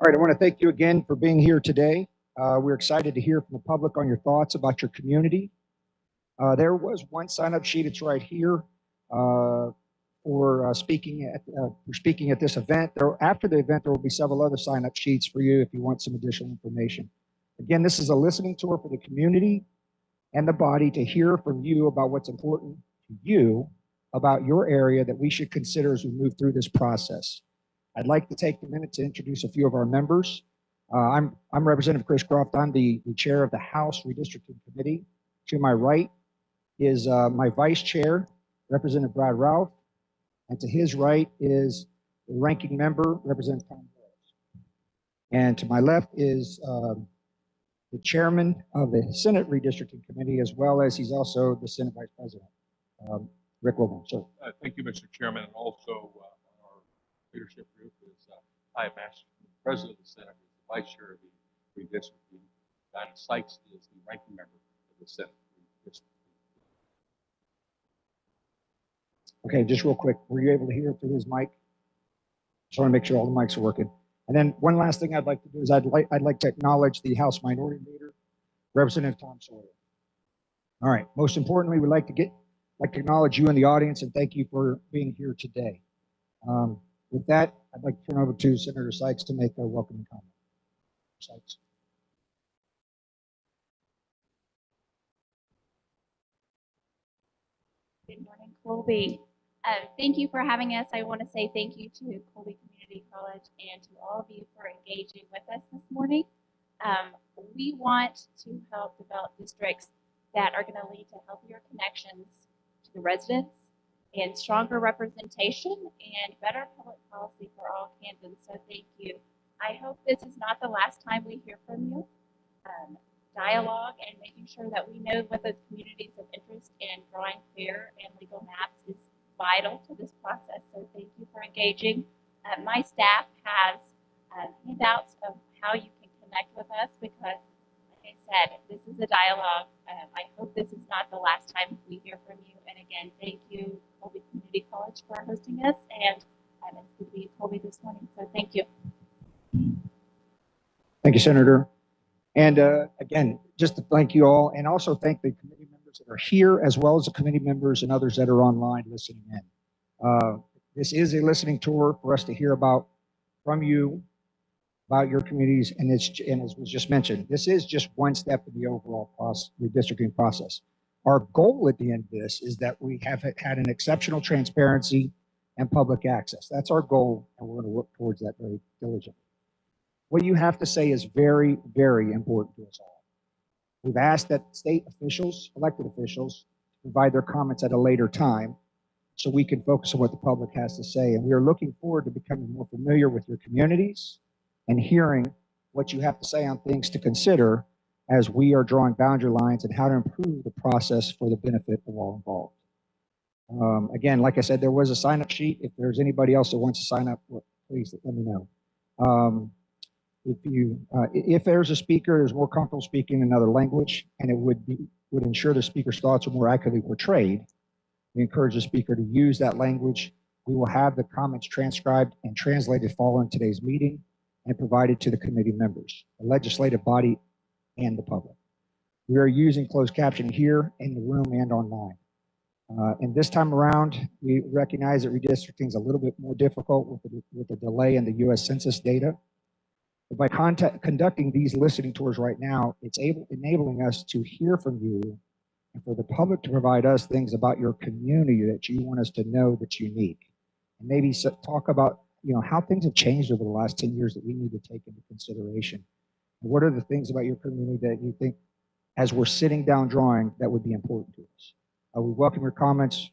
All right, I want to thank you again for being here today. We're excited to hear from the public on your thoughts about your community. There was one sign-up sheet. It's right here for speaking at this event. After the event, there will be several other sign-up sheets for you if you want some additional information. Again, this is a listening tour for the community and the body to hear from you about what's important to you about your area that we should consider as we move through this process. I'd like to take a minute to introduce a few of our members. I'm Representative Chris Croft. I'm the chair of the House Redistricting Committee. To my right is my vice chair, Representative Brad Ralph, and to his right is the ranking member, Representative Tom Harris. And to my left is the chairman of the Senate Redistricting Committee, as well as he's also the Senate Vice President, Rick Wilburn. Sir. Thank you, Mr. Chairman, and also our leadership group is I am the President of the Senate, is the Vice Chair of the Redistricting. Diana Sykes is the ranking member of the Senate Redistricting. Okay, just real quick, were you able to hear through his mic? Just want to make sure all the mics are working. And then one last thing I'd like to do is I'd like to acknowledge the House Minority Leader, Representative Tom Sawyer. All right. Most importantly, we'd like to acknowledge you in the audience and thank you for being here today. With that, I'd like to turn over to Senator Sykes to make a welcoming comment. Sykes. Good morning, Colby. Thank you for having us. I want to say thank you to Colby Community College and to all of you for engaging with us this morning. We want to help develop districts that are going to lead to healthier connections to the residents and stronger representation and better public policy for all Kansans. So thank you. I hope this is not the last time we hear from you. Dialogue and making sure that we know what those communities of interest and drawing fair and legal maps is vital to this process. So thank you for engaging. My staff has handouts of how you can connect with us because, like I said, this is a dialogue. I hope this is not the last time we hear from you. And again, thank you, Colby Community College, for hosting us. And it's good to be Colby this morning. So thank you. Thank you, Senator. And again, just to thank you all and also thank the committee members that are here as well as the committee members and others that are online listening in. This is a listening tour for us to hear from you about your communities. And as was just mentioned, this is just one step in the overall redistricting process. Our goal at the end of this is that we have had an exceptional transparency and public access. That's our goal, and we're going to work towards that very diligently. What you have to say is very, very important to us all. We've asked that state officials, elected officials, provide their comments at a later time so we can focus on what the public has to say. And we are looking forward to becoming more familiar with your communities and hearing what you have to say on things to consider as we are drawing boundary lines and how to improve the process for the benefit of all involved. Again, like I said, there was a sign-up sheet. If there's anybody else that wants to sign up, please let me know. If there's a speaker who's more comfortable speaking another language and it would ensure the speaker's thoughts are more accurately portrayed, we encourage the speaker to use that language. We will have the comments transcribed and translated following today's meeting and provided to the committee members, the legislative body, and the public. We are using closed captioning here in the room and online. And this time around, we recognize that redistricting is a little bit more difficult with the delay in the U.S. Census data. But by conducting these listening tours right now, it's enabling us to hear from you and for the public to provide us things about your community that you want us to know that's unique. And maybe talk about how things have changed over the last 10 years that we need to take into consideration. And what are the things about your community that you think, as we're sitting down drawing, that would be important to us? We welcome your comments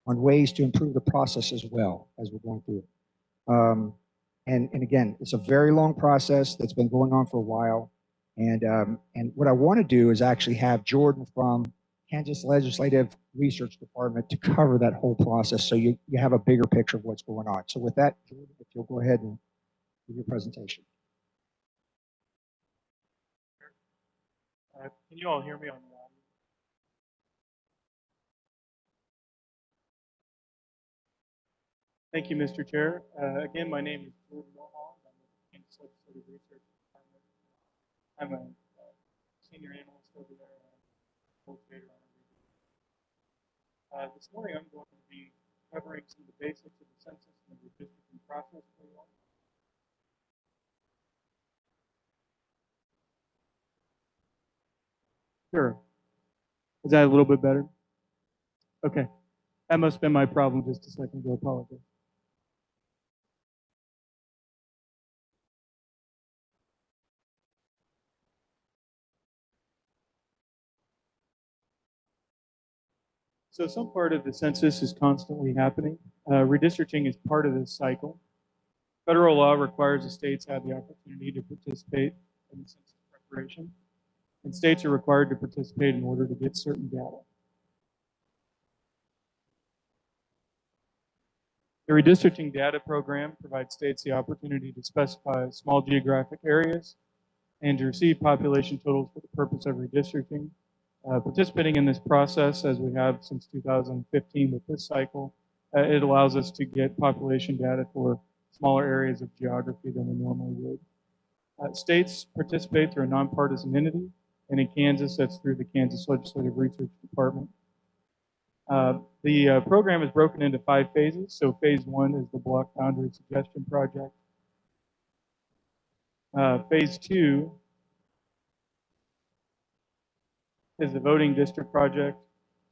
on ways to improve the process as well as we're going through it. And again, it's a very long process that's been going on for a while. And what I want to do is actually have Jordan from Kansas Legislative Research Department to cover that whole process so you have a bigger picture of what's going on. So with that, Jordan, if you'll go ahead and give your presentation. Can you all hear me on the audio? Thank you, Mr. Chair. Again, my name is Jordan Mohall. I'm with the Kansas Legislative Research Department. I'm a senior analyst over there, cultivator on this morning I'm going to be covering some of the basics of the census and the redistricting process for you all. Sure. Is that a little bit better? Okay. That must have been my problem just a second ago. Apologize. So some part of the census is constantly happening. Redistricting is part of this cycle. Federal law requires the states have the opportunity to participate in the census preparation, and states are required to participate in order to get certain data. The redistricting data program provides states the opportunity to specify small geographic areas and to receive population totals for the purpose of redistricting. Participating in this process, as we have since 2015 with this cycle, it allows us to get population data for smaller areas of geography than we normally would. States participate through a nonpartisan entity, and in Kansas, that's through the Kansas Legislative Research Department. The program is broken into 5 phases. So phase 1 is the block boundary suggestion project. Phase 2 is the voting district project.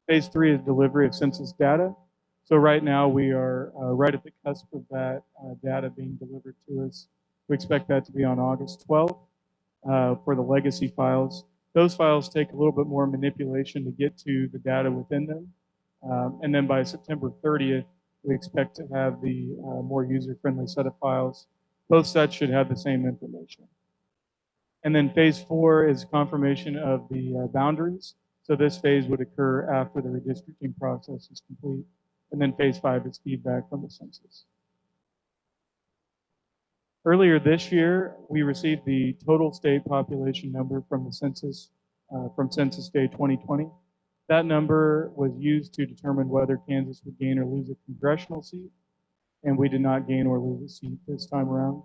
Phase 3 is delivery of census data. So right now we are right at the cusp of that data being delivered to us. We expect that to be on August 12th for the legacy files. Those files take a little bit more manipulation to get to the data within them. And then by September 30th, we expect to have the more user-friendly set of files. Both sets should have the same information. And then phase 4 is confirmation of the boundaries. So this phase would occur after the redistricting process is complete. And then phase 5 is feedback from the census. Earlier this year, we received the total state population number from the census, from Census Day 2020. That number was used to determine whether Kansas would gain or lose a congressional seat, and we did not gain or lose a seat this time around.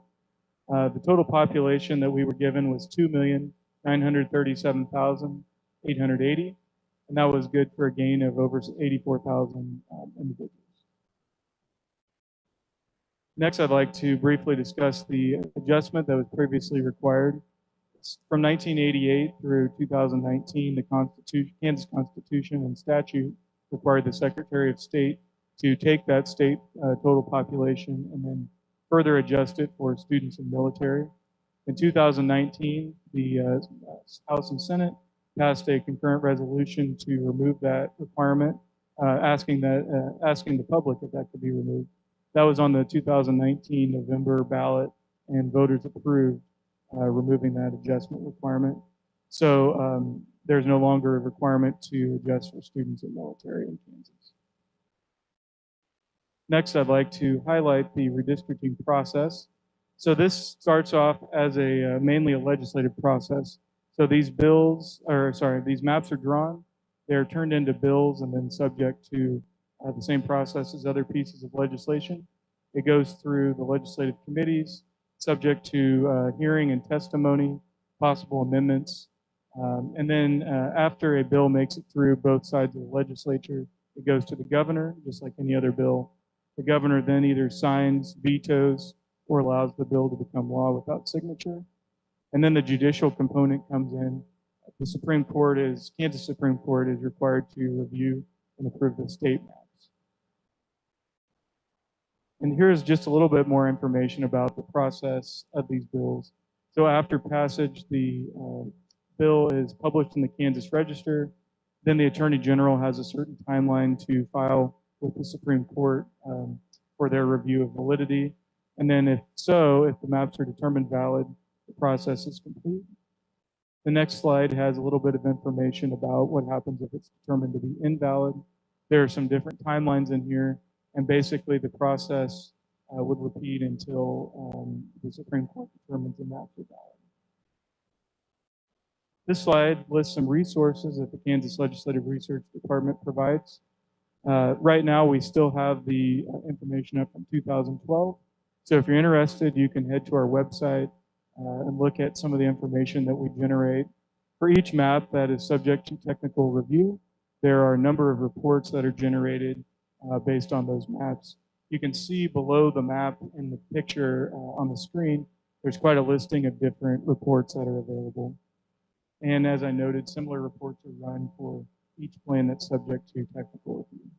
The total population that we were given was 2,937,880, and that was good for a gain of over 84,000 individuals. Next, I'd like to briefly discuss the adjustment that was previously required. From 1988 through 2019, the Kansas Constitution and statute required the Secretary of State to take that state total population and then further adjust it for students in military. In 2019, the House and Senate passed a concurrent resolution to remove that requirement, asking the public if that could be removed. That was on the 2019 November ballot, and voters approved removing that adjustment requirement. So there's no longer a requirement to adjust for students in military in Kansas. Next, I'd like to highlight the redistricting process. So this starts off as a mainly a legislative process. So these these maps are drawn, they're turned into bills and then subject to the same process as other pieces of legislation. It goes through the legislative committees, subject to hearing and testimony, possible amendments. And then after a bill makes it through both sides of the legislature, it goes to the governor, just like any other bill. The governor then either signs, vetoes, or allows the bill to become law without signature. And then the judicial component comes in. The Kansas Supreme Court is required to review and approve the state maps. And here's just a little bit more information about the process of these bills. So after passage, the bill is published in the Kansas Register. Then the Attorney General has a certain timeline to file with the Supreme Court for their review of validity. And then if the maps are determined valid, the process is complete. The next slide has a little bit of information about what happens if it's determined to be invalid. There are some different timelines in here, and basically the process would repeat until the Supreme Court determines the maps are valid. This slide lists some resources that the Kansas Legislative Research Department provides. Right now, we still have the information up from 2012. So if you're interested, you can head to our website and look at some of the information that we generate. For each map that is subject to technical review, there are a number of reports that are generated based on those maps. You can see below the map in the picture on the screen, there's quite a listing of different reports that are available. And as I noted, similar reports are run for each plan that's subject to technical review.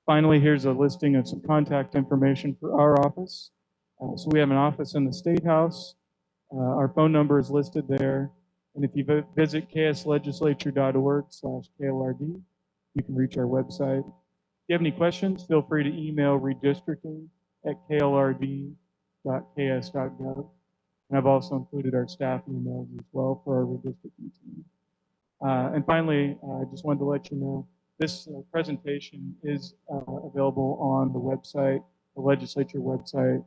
Finally, here's a listing of some contact information for our office. So we have an office in the State House. Our phone number is listed there. And if you visit kslegislature.org/KLRD, you can reach our website. If you have any questions, feel free to email redistricting@klrd.ks.gov. And I've also included our staff emails as well for our redistricting team. And finally, I just wanted to let you know, this presentation is available on the website, the legislature website,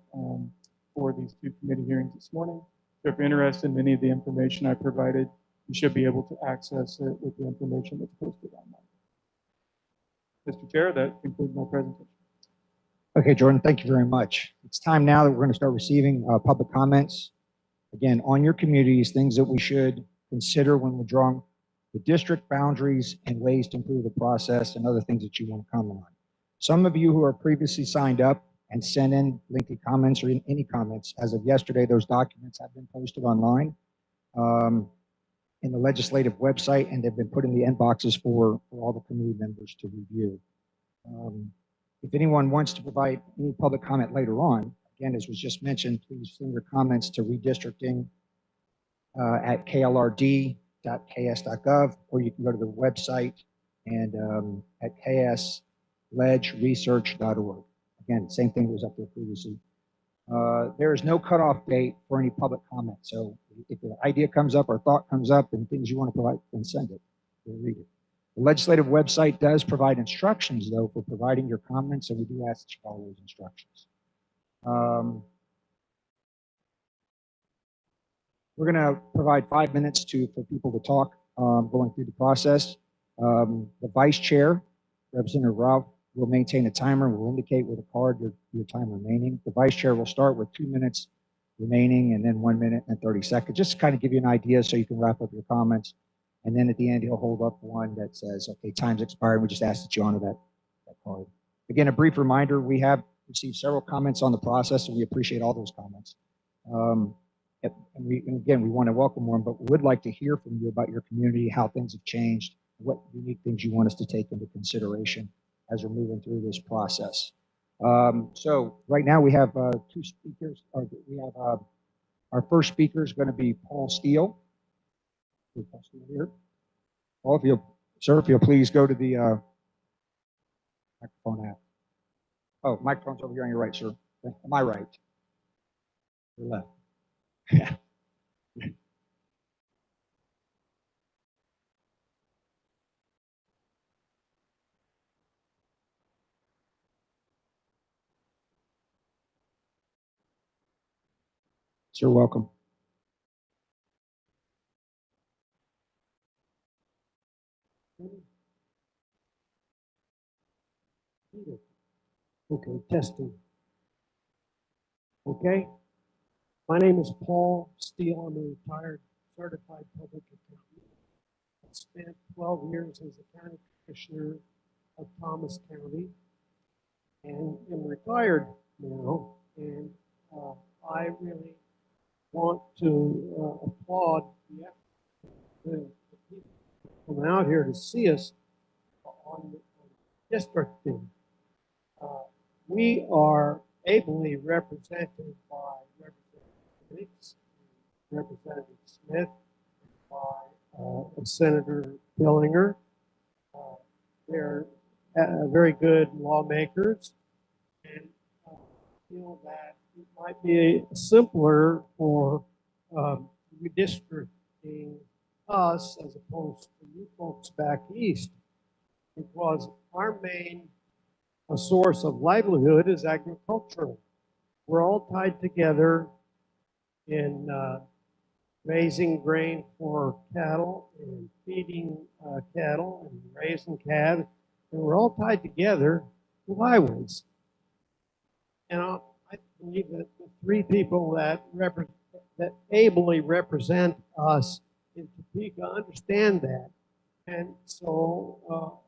for these two committee hearings this morning. So if you're interested in any of the information I provided, you should be able to access it with the information that's posted online. Mr. Chair, that concludes my presentation. Okay, Jordan, thank you very much. It's time now that we're going to start receiving public comments. Again, on your communities, things that we should consider when we're drawing the district boundaries and ways to improve the process and other things that you want to comment on. Some of you who are previously signed up and sent in lengthy comments or any comments, as of yesterday, those documents have been posted online in the legislative website, and they've been put in the inboxes for all the committee members to review. If anyone wants to provide any public comment later on, again, as was just mentioned, please send your comments to redistricting at klrd.ks.gov, or you can go to the website and at ksledgeresearch.org. Again, same thing was up there previously. There is no cutoff date for any public comment. So if an idea comes up or thought comes up and things you want to provide, then send it. We'll read it. The legislative website does provide instructions, though, for providing your comments, and we do ask that you follow those instructions. We're going to provide 5 minutes for people to talk going through the process. The vice chair, Representative Ralph, will maintain a timer and will indicate with a card your time remaining. The vice chair will start with 2 minutes remaining and then 1 minute and 30 seconds, just to kind of give you an idea so you can wrap up your comments. And then at the end, he'll hold up one that says, okay, time's expired. We just ask that you honor that card. Again, a brief reminder, we have received several comments on the process, and we appreciate all those comments. And again, we want to welcome one, but we would like to hear from you about your community, how things have changed, what unique things you want us to take into consideration as we're moving through this process. So right now we have two speakers. We have our first speaker is going to be Paul Steele. Here. Paul, if you'll please go to the microphone app. Oh, microphone's over here on your right, sir. On my right. Your left. Yeah. Sir, welcome. Okay, testing. Okay. My name is Paul Steele. I'm a retired certified public accountant. I spent 12 years as a county commissioner of Thomas County and am retired now. And I really want to applaud the people coming out here to see us on districting. We are ably represented by Representative Hicks, Representative Smith, by Senator Billinger. They're very good lawmakers, and I feel that it might be simpler for redistricting us as opposed to you folks back east, because our main source of livelihood is agricultural. We're all tied together in raising grain for cattle and feeding cattle and raising calves, and we're all tied together with highways. And believe that the three people that ably represent us in Topeka understand that. And so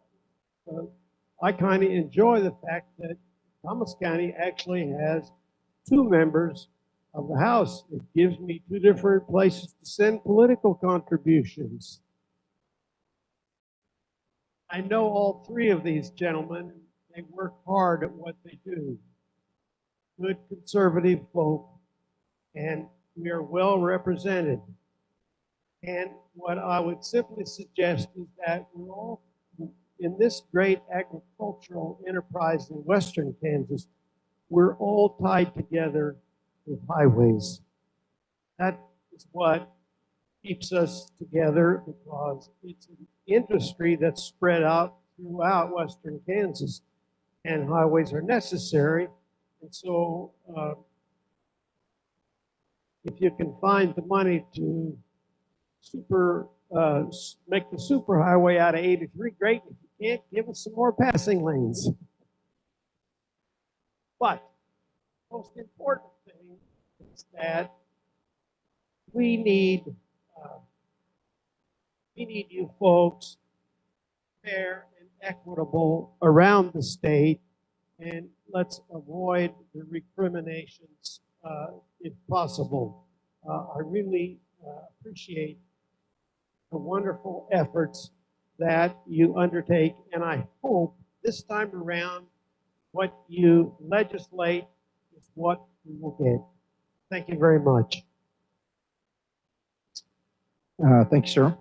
I kind of enjoy the fact that Thomas County actually has two members of the House. It gives me two different places to send political contributions. I know all three of these gentlemen. They work hard at what they do. Good conservative folk, and we are well represented. And what I would simply suggest is that we're all in this great agricultural enterprise in Western Kansas, we're all tied together with highways. That is what keeps us together, because it's an industry that's spread out throughout Western Kansas, and highways are necessary. And so if you can find the money to make the superhighway out of 83, great. If you can't, give us some more passing lanes. But the most important thing is that we need you folks fair and equitable around the state, and let's avoid the recriminations if possible. I really appreciate the wonderful efforts that you undertake, and I hope this time around what you legislate is what we will get. Thank you very much. Thank you, sir.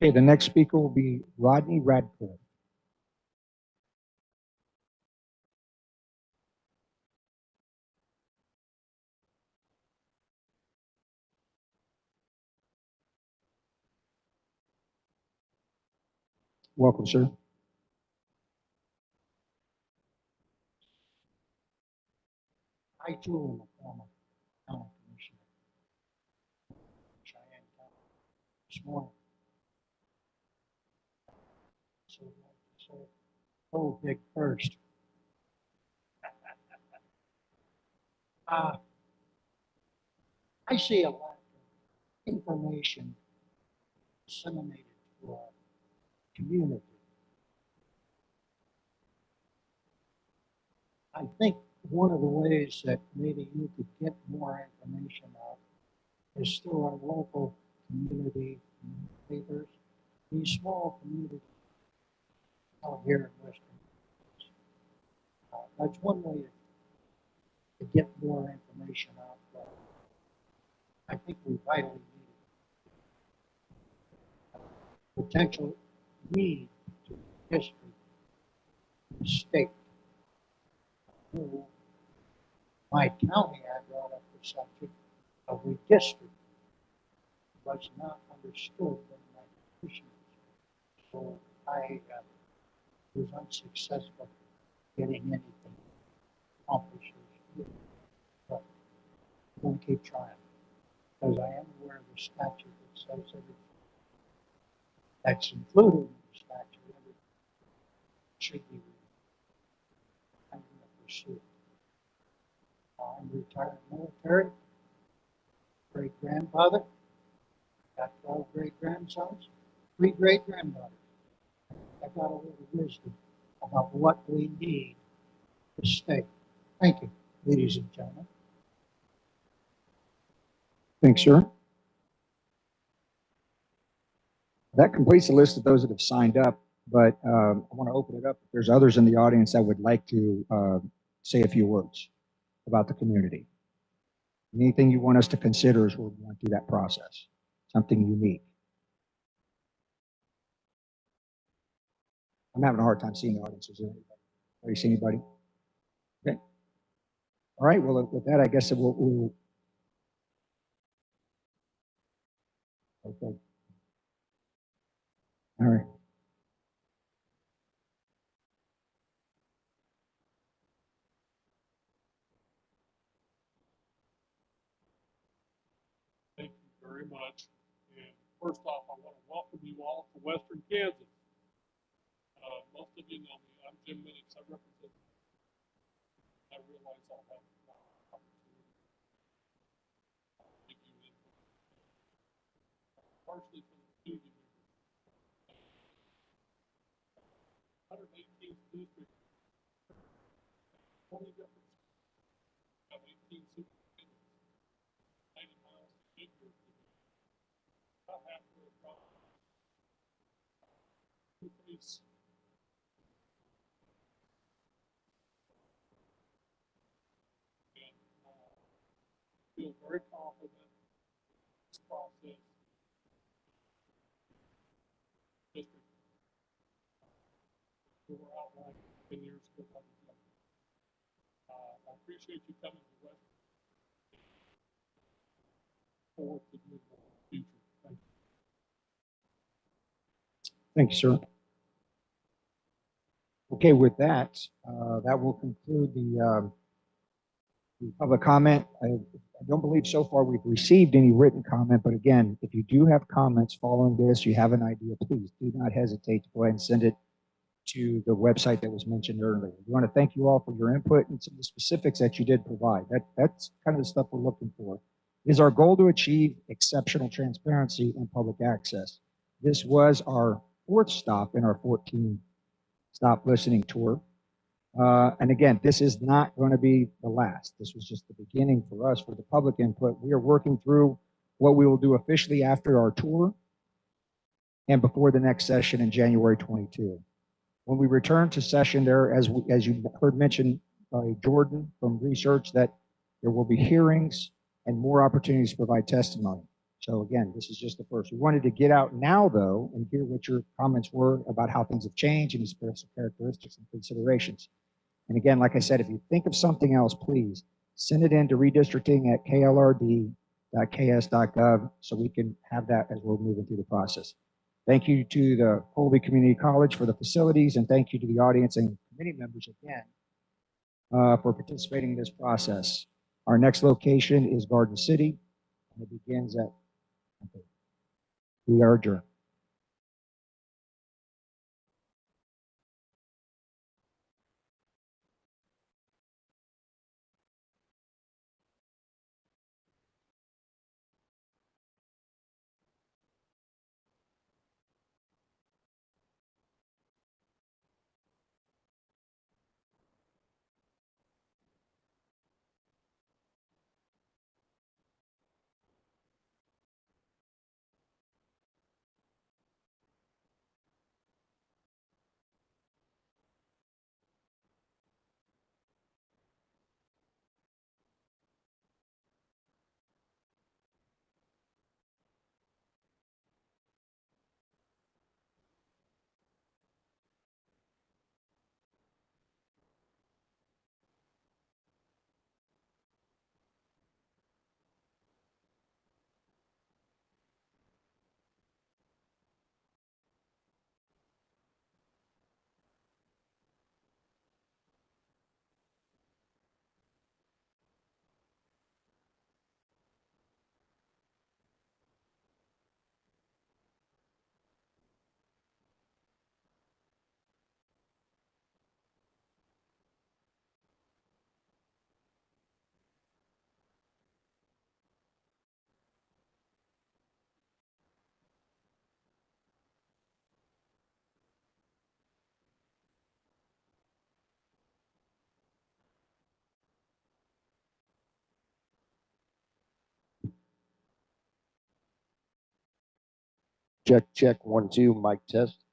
Okay, the next speaker will be Rodney Radcliffe. Welcome, sir. I too am a former county commissioner. Cheyenne County this morning. So I'd like to say, oh, big first. I see a lot of information disseminated to our community. I think one of the ways that maybe you could get more information out is through our local community newspapers, these small communities out here in Western. That's one way to get more information out there. I think we vitally need potential need to history, the state. My county, I brought up the subject of redistricting. Was not understood in my commissioners. So I was unsuccessful getting anything accomplished. But I'm going to keep trying, because I am aware of the statute that says everything that's included in the statute should be reviewed. I'm going to pursue it. I'm retired military, great-grandfather, got 12 great-grandsons, 3 great-granddaughters. I got a little wisdom about what we need to stay. Thank you, ladies and gentlemen. Thanks, sir. That completes the list of those that have signed up, but I want to open it up. If there's others in the audience that would like to say a few words about the community. Anything you want us to consider as we're going through that process, something unique. I'm having a hard time seeing the audience. Is there anybody? Do you see anybody? Okay. All right. Well, with that, I guess we'll okay. All right. Thank you very much. And first off, I want to welcome you all to Western Kansas. Most of you know me. I'm 10 minutes I represent, I realize I'll have a lot of opportunity to give you input, partially from the community members. 118th district, 20 different, have 18 superintendents, 90 miles to get here. About halfway across. Increase. And feel very confident this process district we were outlined 10 years ago. I appreciate you coming to West forward to doing more in the future. Thank you. Thank you, sir. Okay, with that, that will conclude the public comment. I don't believe so far we've received any written comment, but again, if you do have comments following this, you have an idea, please do not hesitate to go ahead and send it to the website that was mentioned earlier. We want to thank you all for your input and some of the specifics that you did provide. That's kind of the stuff we're looking for. It is our goal to achieve exceptional transparency and public access. This was our fourth stop in our 14 stop listening tour. And again, this is not going to be the last. This was just the beginning for us for the public input. We are working through what we will do officially after our tour and before the next session in January 22. When we return to session there, as you heard mentioned by Jordan from research, that there will be hearings and more opportunities to provide testimony. So again, this is just the first. We wanted to get out now, though, and hear what your comments were about how things have changed and these special characteristics and considerations. And again, like I said, if you think of something else, please send it in to redistricting@klrd.ks.gov so we can have that as we're moving through the process. Thank you to the Colby Community College for the facilities, and thank you to the audience and committee members again for participating in this process. Our next location is Garden City, and it begins at, we are adjourned. Check, check, 1, 2, mic test.